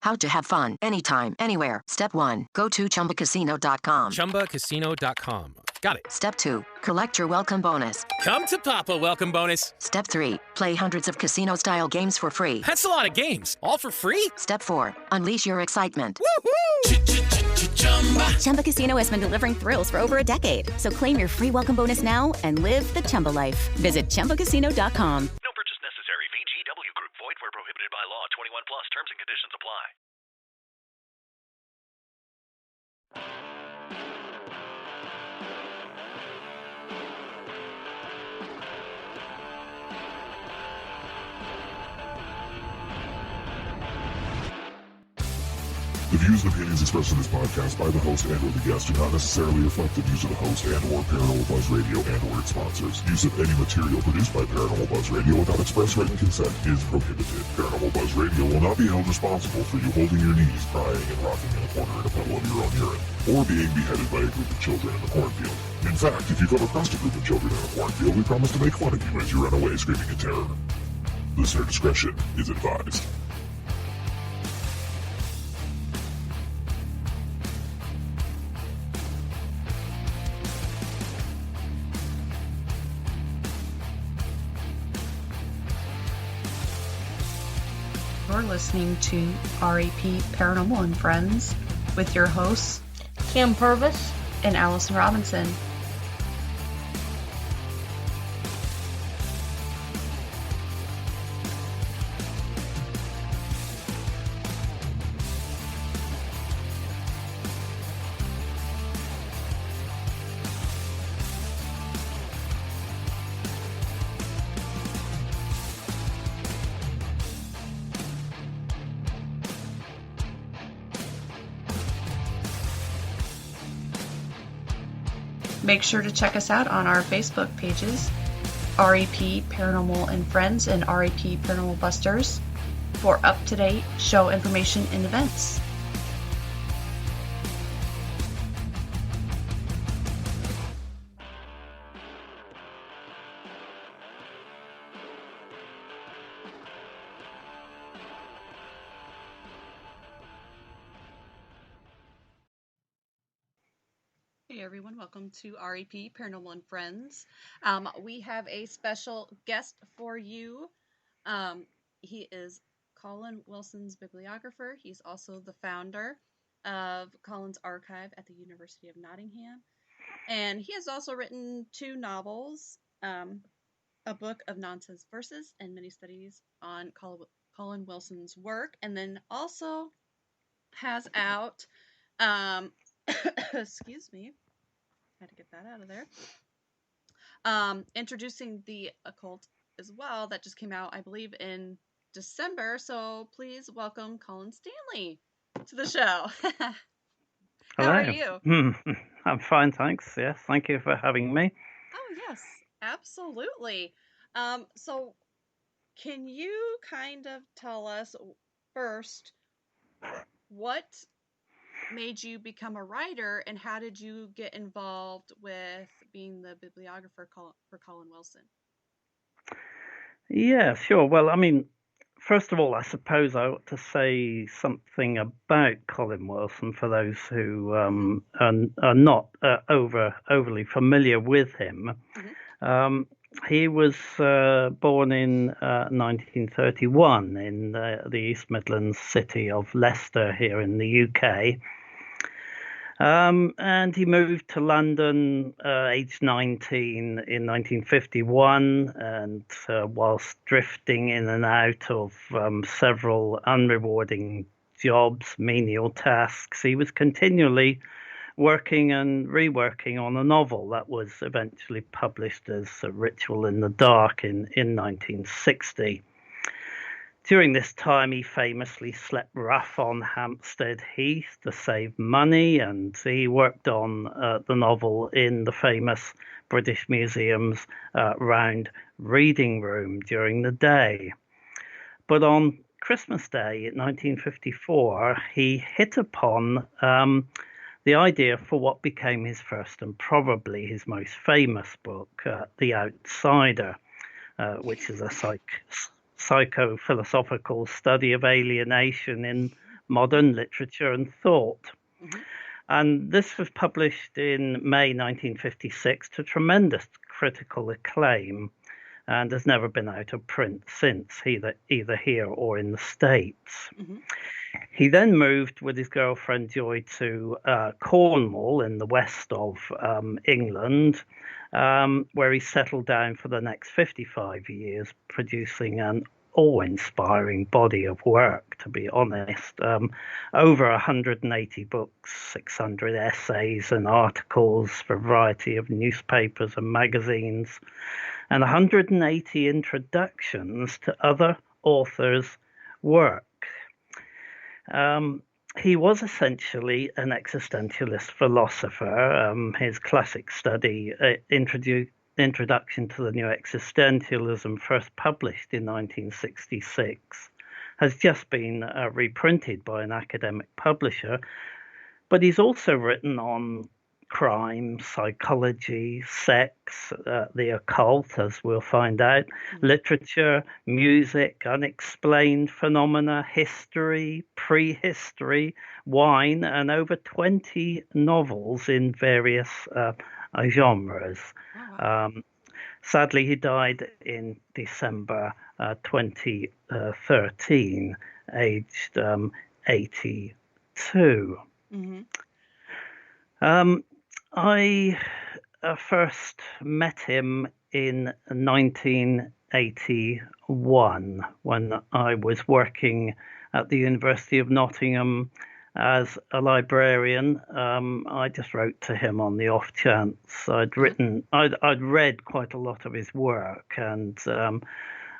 How to have fun anytime, anywhere. Step 1. Go to ChumbaCasino.com. ChumbaCasino.com. Got it. Step 2. Collect your welcome bonus. Come to Papa welcome bonus. Step 3. Play hundreds of casino-style games for free. That's a lot of games. All for free? Step 4. Unleash your excitement. Woohoo! Chumba Casino has been delivering thrills for over a decade. So claim your free welcome bonus now and live the Chumba life. Visit ChumbaCasino.com. No purchase necessary. VGW Group. Void where prohibited by law. 21 plus. Terms and conditions apply. The views and opinions expressed in this podcast by the host and or the guest do not necessarily reflect the views of the host and or Paranormal Buzz Radio and or its sponsors. Use of any material produced by Paranormal Buzz Radio without express written consent is prohibited. Paranormal Buzz Radio will not be held responsible for you holding your knees, crying, and rocking in a corner in a puddle of your own urine, or being beheaded by a group of children in a cornfield. In fact, if you come across a group of children in a cornfield, we promise to make fun of you as you run away screaming in terror. Listener discretion is advised. You're listening to RAP Paranormal and Friends with your hosts, Kim Purvis and Allison Robinson. Make sure to check us out on our Facebook pages, RAP Paranormal and Friends and RAP Paranormal Busters, for up-to-date show information and events. Hey everyone, welcome to RAP Paranormal and Friends. We have a special guest for you. He is Colin Wilson's bibliographer. He's also the founder of Colin's Archive at the University of Nottingham. And he has also written 2 novels, a book of nonsense verses, and many studies on Colin Wilson's work. And then also has out, excuse me, had to get that out of there. Introducing the Occult as well, that just came out, I believe, in December. So please welcome Colin Stanley to the show. How are you? I'm fine, thanks. Yes, thank you for having me. Oh, yes, absolutely. So can you kind of tell us first what made you become a writer, and how did you get involved with being the bibliographer for Colin Wilson? Yeah, sure. Well, I mean, first of all, I suppose I ought to say something about Colin Wilson for those who are not overly familiar with him. Mm-hmm. He was born in 1931 in the East Midlands city of Leicester here in the UK. And he moved to London aged 19 in 1951, and whilst drifting in and out of several unrewarding jobs, menial tasks, he was continually working and reworking on a novel that was eventually published as A Ritual in the Dark in 1960. During this time, he famously slept rough on Hampstead Heath to save money, and he worked on the novel in the famous British Museum's round reading room during the day. But on Christmas Day in 1954, he hit upon the idea for what became his first and probably his most famous book, The Outsider, which is a psycho-philosophical study of alienation in Modern Literature and Thought. Mm-hmm. And this was published in May 1956 to tremendous critical acclaim and has never been out of print since, either here or in the States. Mm-hmm. He then moved with his girlfriend Joy to Cornwall in the west of England, where he settled down for the next 55 years, producing an awe-inspiring body of work, to be honest. Over 180 books, 600 essays and articles for a variety of newspapers and magazines, and 180 introductions to other authors' work. He was essentially an existentialist philosopher. His classic study, Introduction to the New Existentialism, first published in 1966, has just been reprinted by an academic publisher. But he's also written on crime, psychology, sex, the occult, as we'll find out, literature, music, unexplained phenomena, history, prehistory, wine, and over 20 novels in various genres. Sadly, he died in December 2013, aged 82. Mm-hmm. I first met him in 1981 when I was working at the University of Nottingham as a librarian. I just wrote to him on the off chance. I'd read quite a lot of his work, and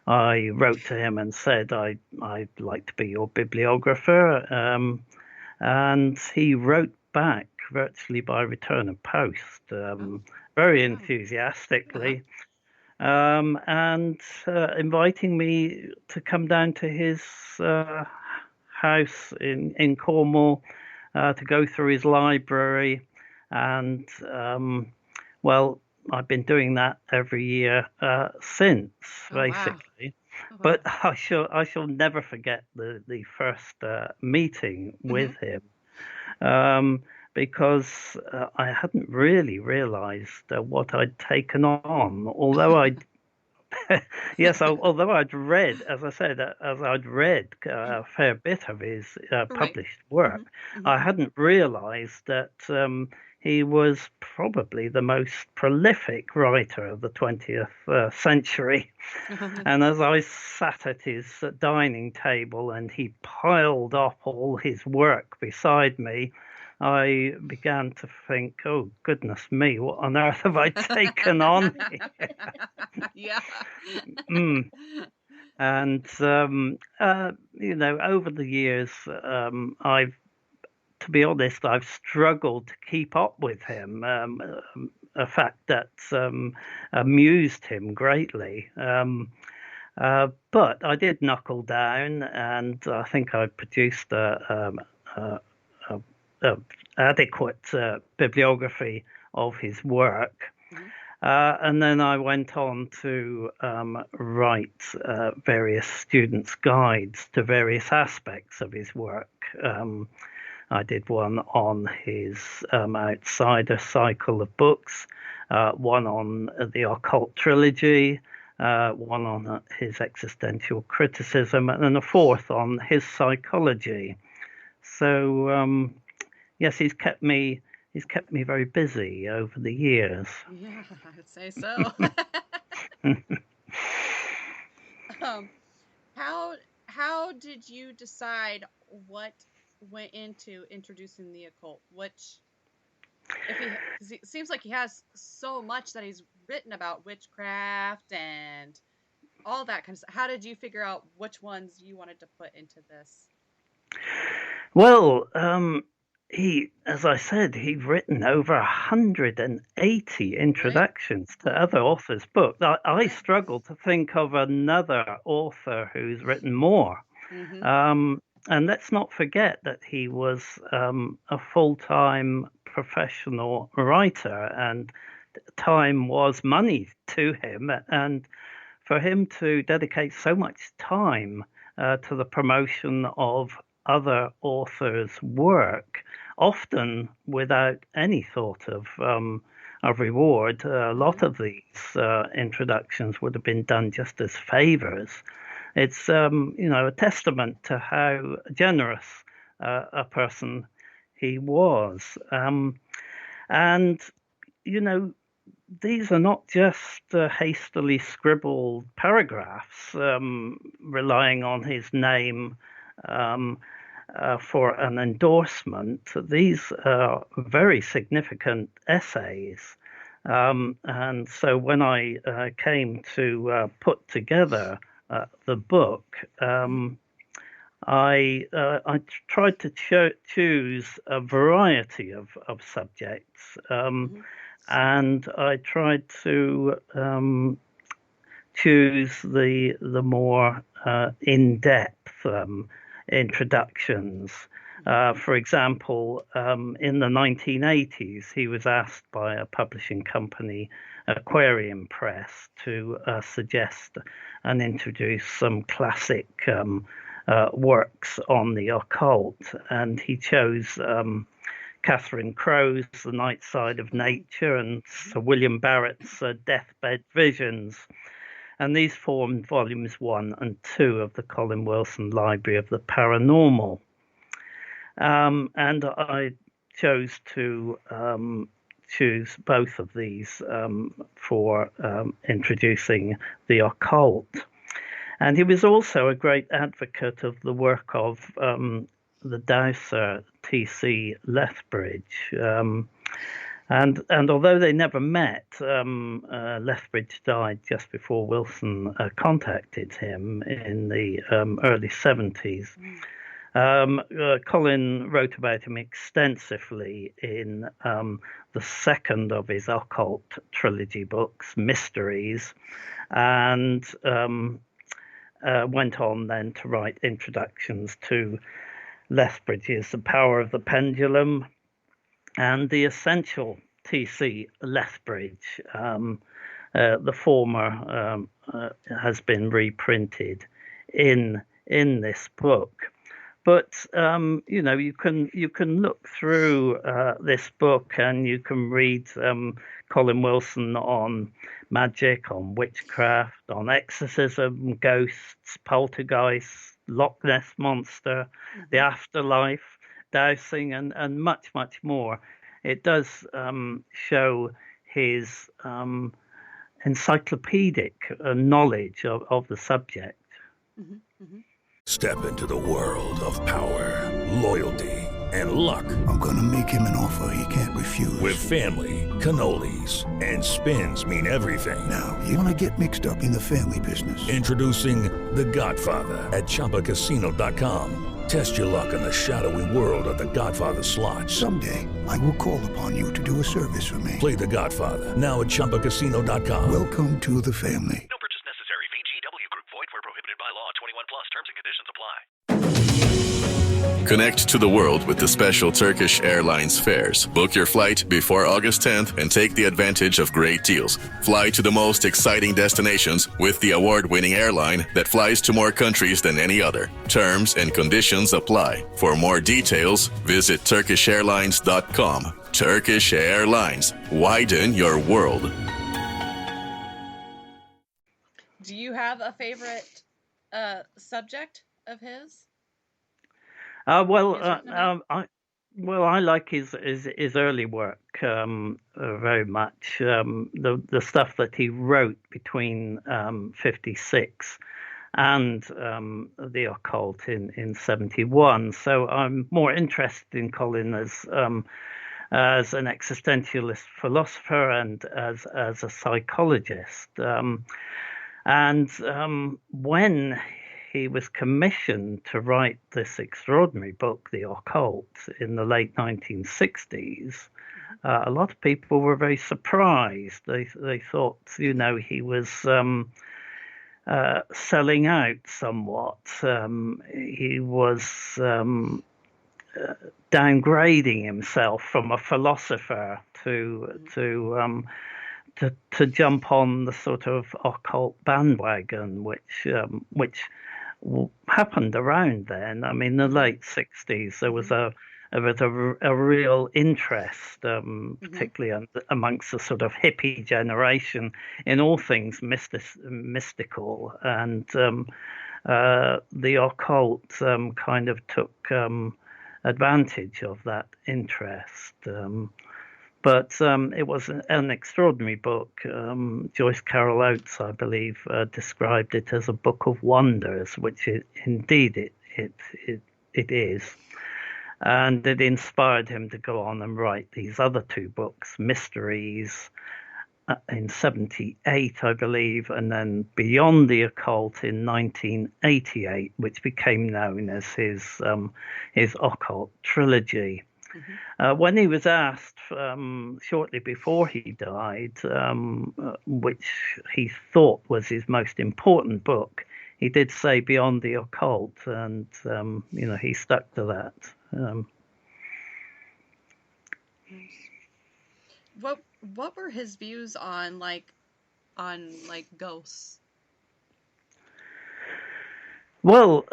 I wrote to him and said I'd like to be your bibliographer, and he wrote back virtually by return of post, very enthusiastically, and inviting me to come down to his house in Cornwall to go through his library. And well, I've been doing that every year since, basically. Wow. But I shall never forget the first meeting with him. Because I hadn't really realized what I'd taken on, although although I'd read, as I said, I'd read a fair bit of his published work, I hadn't realized that he was probably the most prolific writer of the 20th century. And as I sat at his dining table and he piled up all his work beside me, I began to think, oh, goodness me, what on earth have I taken on here? Yeah. And, over the years, to be honest, I've struggled to keep up with him, a fact that amused him greatly. But I did knuckle down, and I think I produced adequate bibliography of his work. And then I went on to write various students' guides to various aspects of his work. I did one on his Outsider cycle of books, one on the Occult trilogy, one on his existential criticism, and then a fourth on his psychology. So yes, he's kept me very busy over the years. Yeah, I'd say so. How did you decide what went into introducing the occult? Because it seems like he has so much that he's written about witchcraft and all that kind of stuff. How did you figure out which ones you wanted to put into this? Well, as I said, he'd written over 180 introductions to other authors' books. I struggle to think of another author who's written more. And let's not forget that he was a full-time professional writer, and time was money to him. And for him to dedicate so much time to the promotion of other authors' work, often without any thought of reward. A lot of these introductions would have been done just as favors. It's a testament to how generous a person he was. And these are not just hastily scribbled paragraphs relying on his name for an endorsement. These are very significant essays. And so when I came to put together the book, I tried to choose a variety of subjects, and I tried to choose the more in-depth introductions. For example, in the 1980s, he was asked by a publishing company, Aquarium Press, to suggest and introduce some classic works on the occult, and he chose Catherine Crowe's The Night Side of Nature and Sir William Barrett's Deathbed Visions. And these formed volumes 1 and 2 of the Colin Wilson Library of the Paranormal. And I chose to choose both of these for introducing the occult. And he was also a great advocate of the work of the dowser T.C. Lethbridge. And although they never met, Lethbridge died just before Wilson contacted him in the early 70s. Colin wrote about him extensively in the second of his occult trilogy books, Mysteries, and went on then to write introductions to Lethbridge's The Power of the Pendulum and The Essential T.C. Lethbridge. The former has been reprinted in this book. But you can look through this book and you can read Colin Wilson on magic, on witchcraft, on exorcism, ghosts, poltergeists, Loch Ness Monster, the afterlife, dowsing, and much, much more. It does show his encyclopedic knowledge of the subject. Step into the world of power, loyalty, and luck. I'm gonna make him an offer he can't refuse. With family, cannolis, and spins mean everything. Now, you wanna get mixed up in the family business. Introducing The Godfather at ChumbaCasino.com. Test your luck in the shadowy world of The Godfather slot. Someday, I will call upon you to do a service for me. Play The Godfather now at ChumbaCasino.com. Welcome to the family. No purchase necessary. VGW Group. Void where prohibited by law. 21 plus. Terms and conditions apply. Connect to the world with the special Turkish Airlines fares. Book your flight before August 10th and take the advantage of great deals. Fly to the most exciting destinations with the award-winning airline that flies to more countries than any other. Terms and conditions apply. For more details, visit TurkishAirlines.com. Turkish Airlines. Widen your world. Do you have a favorite subject of his? I like his early work very much. The stuff that he wrote between 56 and the occult in 71. So I'm more interested in Colin as an existentialist philosopher and as a psychologist. And when he was commissioned to write this extraordinary book, The Occult, in the late 1960s, a lot of people were very surprised. They thought, he was selling out somewhat. He was downgrading himself from a philosopher to jump on the sort of occult bandwagon, which happened around then. I mean, the late 60s, there was a real interest, particularly amongst the sort of hippie generation, in all things mystical, and the occult kind of took advantage of that interest. But it was an extraordinary book. Joyce Carol Oates, I believe, described it as a book of wonders, which indeed it is. And it inspired him to go on and write these other two books, Mysteries, in 78, I believe, and then Beyond the Occult in 1988, which became known as his Occult trilogy. When he was asked shortly before he died, which he thought was his most important book, he did say Beyond the Occult, and he stuck to that. What were his views on ghosts? Well,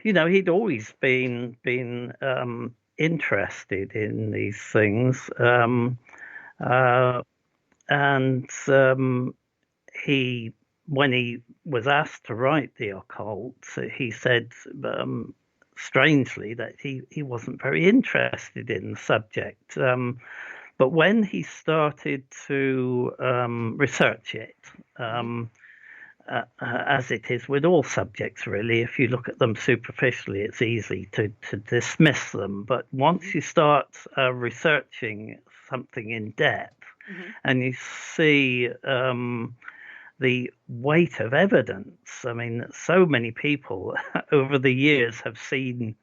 he'd always been interested in these things, and when he was asked to write the occult, he said strangely that he wasn't very interested in the subject. But when he started to research it, as it is with all subjects, really, if you look at them superficially, it's easy to dismiss them. But once you start researching something in depth, and you see the weight of evidence, I mean, so many people over the years have seen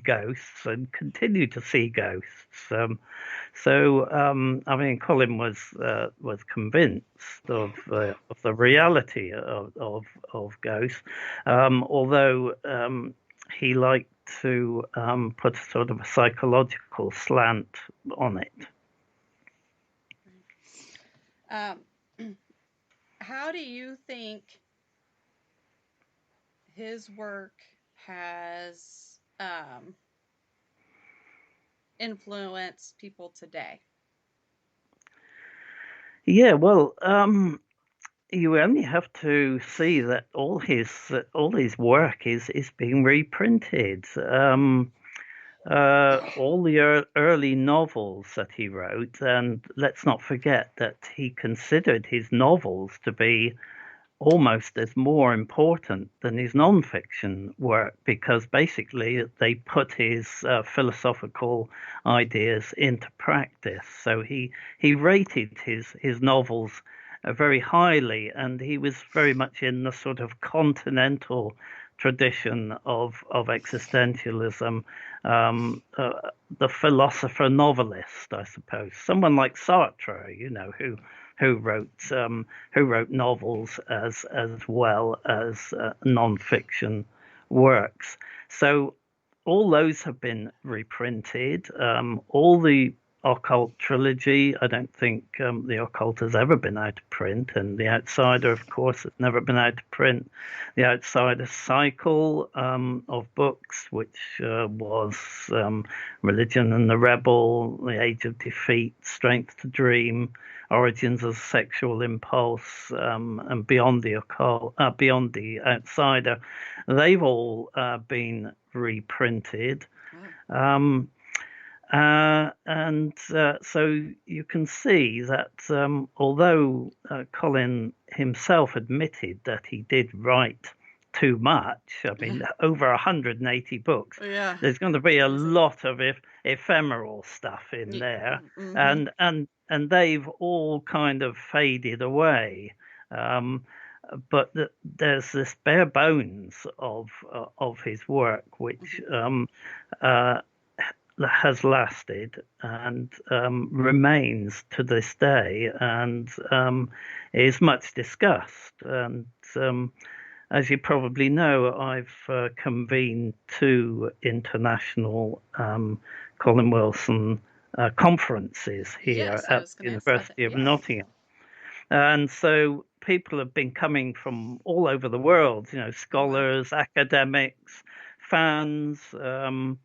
ghosts and continue to see ghosts. I mean, Colin was convinced of the reality of ghosts, although he liked to put sort of a psychological slant on it. How do you think his work has influenced people today? Yeah, well, you only have to see that all his work is being reprinted. All the early novels that he wrote, and let's not forget that he considered his novels to be almost as more important than his non-fiction work, because basically they put his philosophical ideas into practice. So he rated his novels very highly, and he was very much in the sort of continental tradition of existentialism, the philosopher novelist, I suppose. Someone like Sartre, who wrote novels as well as non-fiction works. So all those have been reprinted. All the Occult trilogy, I don't think the Occult has ever been out of print, and The Outsider, of course, has never been out of print. The Outsider cycle of books, which was Religion and the Rebel, The Age of Defeat, Strength to Dream, Origins of Sexual Impulse, and Beyond the Occult, Beyond the Outsider, they've all been reprinted. So you can see that although Colin himself admitted that he did write too much, I mean, over 180 books, there's going to be a lot of ephemeral stuff in there, and they've all kind of faded away. But there's this bare bones of his work, which has lasted and remains to this day, and is much discussed. And as you probably know, I've convened 2 international Colin Wilson conferences here at the University of Nottingham. And so people have been coming from all over the world, scholars, academics, fans, to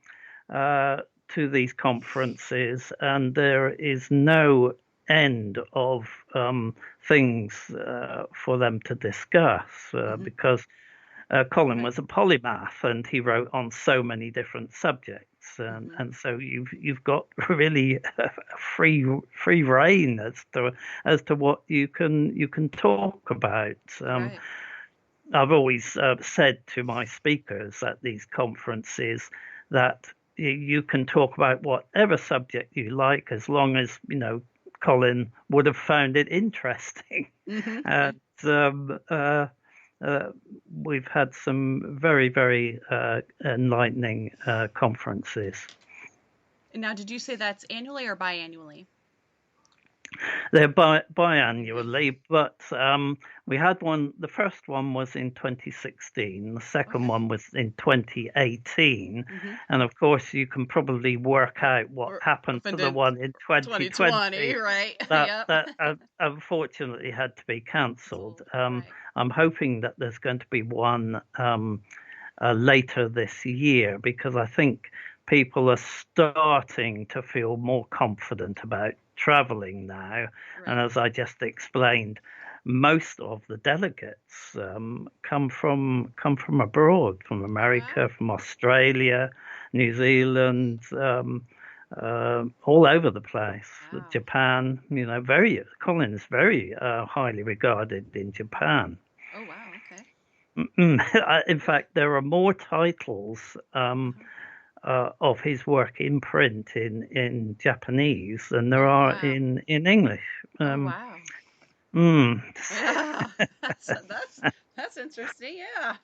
these conferences, and there is no end of things for them to discuss because Colin was a polymath and he wrote on so many different subjects, and so you've got really free reign as to what you can talk about. Right. I've always said to my speakers at these conferences that you can talk about whatever subject you like as long as Colin would have found it interesting. And we've had some very, very enlightening conferences. Now, did you say that's annually or biannually? They're biannually, but we had one. The first one was in 2016. The second one was in 2018. And of course, you can probably work out what happened to the one in 2020. Right? That unfortunately had to be cancelled. I'm hoping that there's going to be one later this year because I think people are starting to feel more confident about traveling now. And as I just explained, most of the delegates come from abroad, from America, from Australia, New Zealand, all over the place. Japan, Colin is very highly regarded in Japan. Oh wow, okay. In fact, there are more titles of his work in print in Japanese than there are in English. Wow. Yeah, that's interesting. Yeah.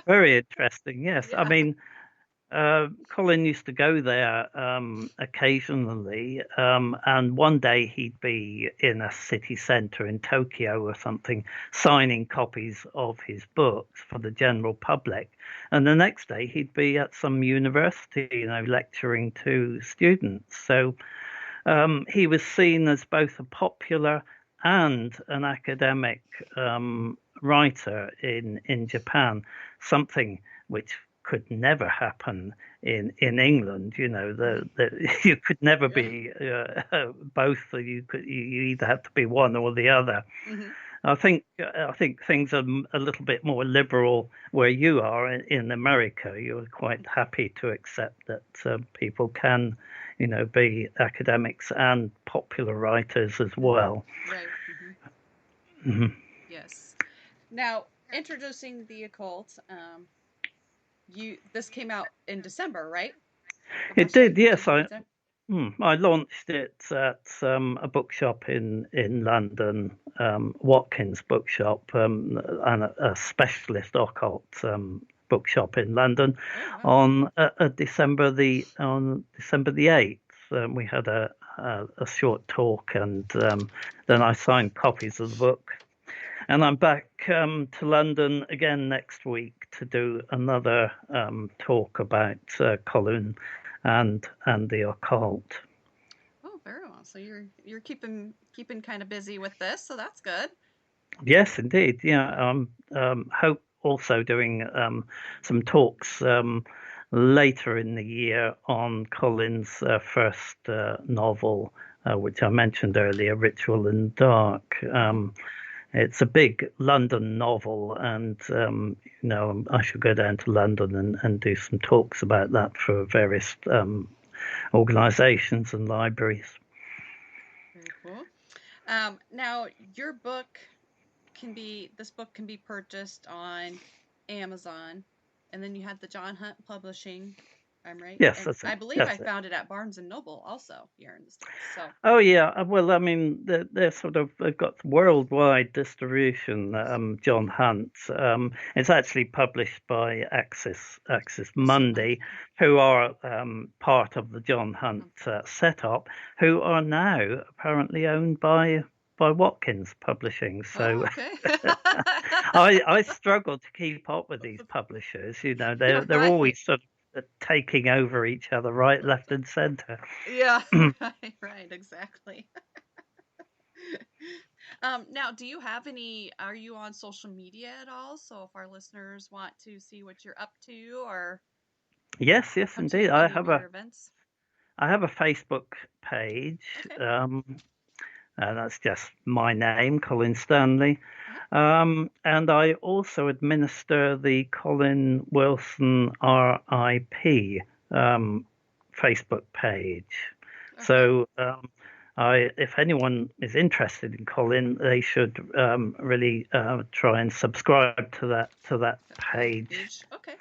Very interesting. Yes, I mean, Colin used to go there occasionally, and one day he'd be in a city centre in Tokyo or something, signing copies of his books for the general public, and the next day he'd be at some university, lecturing to students. So he was seen as both a popular and an academic writer in Japan, something which could never happen in England. You could never be both. You either have to be one or the other. I think things are a little bit more liberal where you are in America. You're quite happy to accept that people can, be academics and popular writers as well. Right. Yes. Now, introducing the occult. This came out in December, right? It did, yes. I launched it at a bookshop in London, Watkins Bookshop, and a specialist occult bookshop in London on December the 8th. We had a short talk, and then I signed copies of the book. And I'm back to London again next week to do another talk about Colin and the occult. Oh, very well. So you're keeping kind of busy with this, so that's good. Yes, indeed. Yeah, hope also doing some talks later in the year on Colin's first novel, which I mentioned earlier, Ritual in the Dark. It's a big London novel, and I should go down to London and do some talks about that for various organisations and libraries. Very cool. Now, your book can be purchased on Amazon, and then you had the John Hunt Publishing. I'm right. Yes, that's it. I believe I found it at Barnes and Noble also here in the States. So. Oh yeah, well, I mean, they've got worldwide distribution. John Hunt. It's actually published by Axis Mundi, who are part of the John Hunt setup, who are now apparently owned by Watkins Publishing. So I struggle to keep up with these publishers. They're always sort of taking over each other, right, left, and center. Yeah, right, exactly. Now, do you have are you on social media at all? So if our listeners want to see what you're up to or Yes, come to indeed. any of your events? I have a Facebook page. Okay. That's just my name, Colin Stanley. And I also administer the Colin Wilson RIP Facebook page. Okay. So if anyone is interested in Colin, they should really try and subscribe to that page. Okay.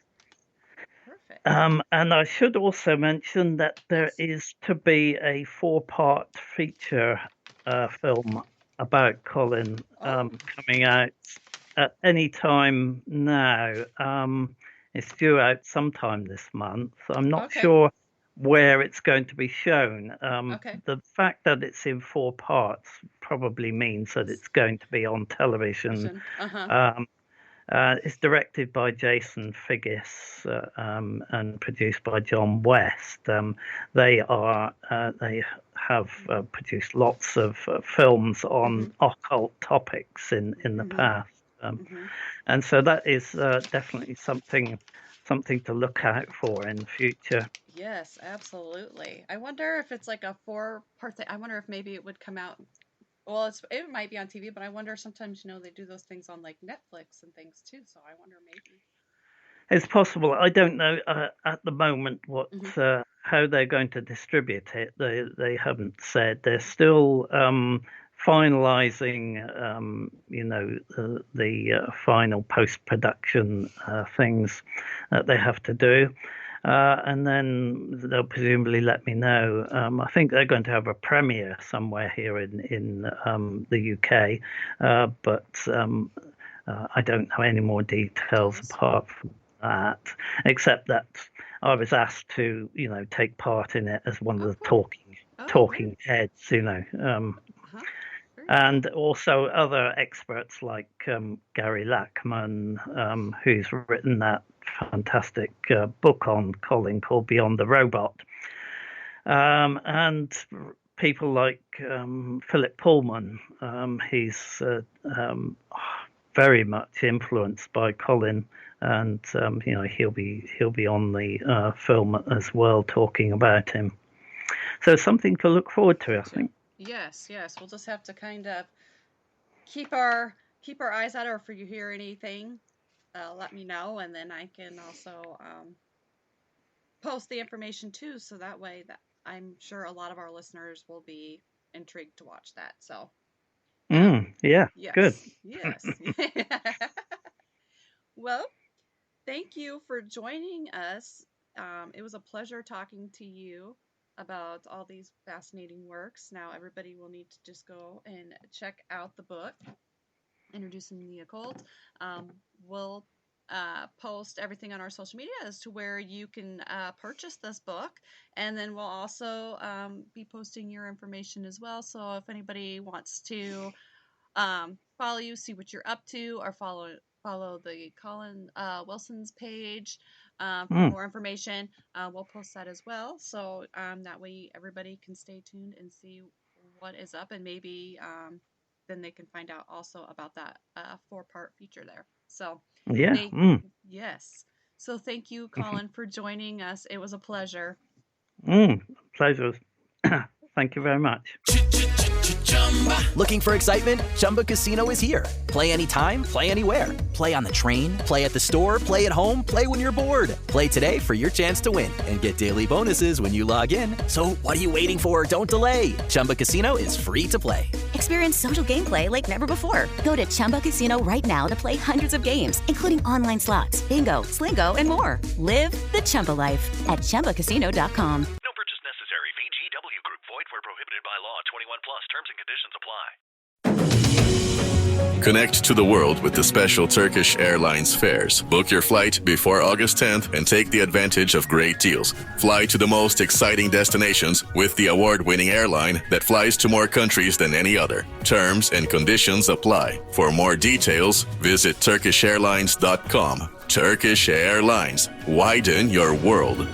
Perfect. And I should also mention that there is to be a 4-part feature film about Colin coming out at any time now. It's due out sometime this month. I'm not sure where it's going to be shown. The fact that it's in 4 parts probably means that it's going to be on television. It's directed by Jason Figgis and produced by John West. They have produced lots of films on occult topics in the past, and so that is definitely something to look out for in the future. Yes, absolutely. I wonder if it's like a 4-part thing. I wonder if maybe it would come out. Well, it might be on TV, but I wonder sometimes, they do those things on like Netflix and things too. So I wonder maybe. It's possible. I don't know at the moment how they're going to distribute it. They haven't said. They're still finalizing, the final post-production things that they have to do. And then they'll presumably let me know. I think they're going to have a premiere somewhere here in the UK, but I don't know any more details apart from that, except that I was asked to, take part in it as one of the talking heads, and also other experts like Gary Lachman, who's written that fantastic book on Colin called Beyond the Robot, and people like Philip Pullman. He's very much influenced by Colin, and he'll be on the film as well, talking about him. So something to look forward to, I think. Yes. We'll just have to kind of keep our eyes out, or if you hear anything, let me know, and then I can also post the information too, so that way that I'm sure a lot of our listeners will be intrigued to watch that. So. Yeah. Yes, good. Yes. Well, thank you for joining us. It was a pleasure talking to you about all these fascinating works. Now everybody will need to just go and check out the book, Introducing the Occult. We'll post everything on our social media as to where you can purchase this book, and then we'll also be posting your information as well. So if anybody wants to follow you, see what you're up to, or follow the Colin Wilson's page for more information, we'll post that as well. So that way everybody can stay tuned and see what is up, and maybe then they can find out also about that 4-part feature there. So yes. So thank you, Colin, for joining us. It was a pleasure. Pleasure. Thank you very much. Looking for excitement? Chumba Casino is here. Play anytime, play anywhere. Play on the train, play at the store, play at home, play when you're bored. Play today for your chance to win and get daily bonuses when you log in. So what are you waiting for? Don't delay. Chumba Casino is free to play. Experience social gameplay like never before. Go to Chumba Casino right now to play hundreds of games, including online slots, bingo, Slingo, and more. Live the Chumba life at ChumbaCasino.com. No purchase necessary. VGW Group. Void where prohibited by law. 21 plus. Terms and conditions apply. Connect to the world with the special Turkish Airlines fares. Book your flight before August 10th and take the advantage of great deals. Fly to the most exciting destinations with the award-winning airline that flies to more countries than any other. Terms and conditions apply. For more details, visit TurkishAirlines.com. Turkish Airlines. Widen your world.